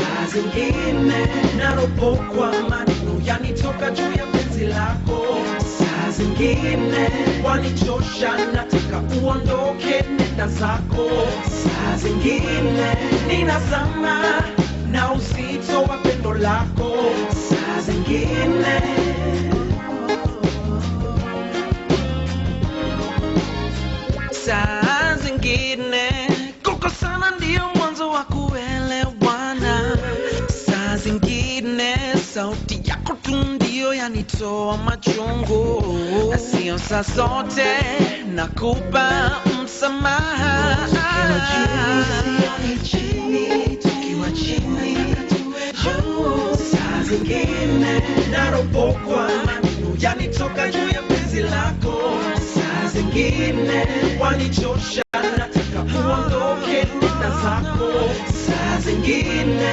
saa zingine naropokwa maneno yanitoka juu ya penzi lako, saa zingine wanichosha nataka uondoke nenda zako, saa zingine ninazama na uzito wa pendo lako, saa zingine saa zingine kukosana ndio mwanzo wa kuelewana, saa zingine sauti yako tu ndio yanitoa machungu, sio saa zote nakupa msamaha. Tukiwa chini saa zingine naropokwa maneno yanitoka juu ya penzi lako, saa zingine wanichosha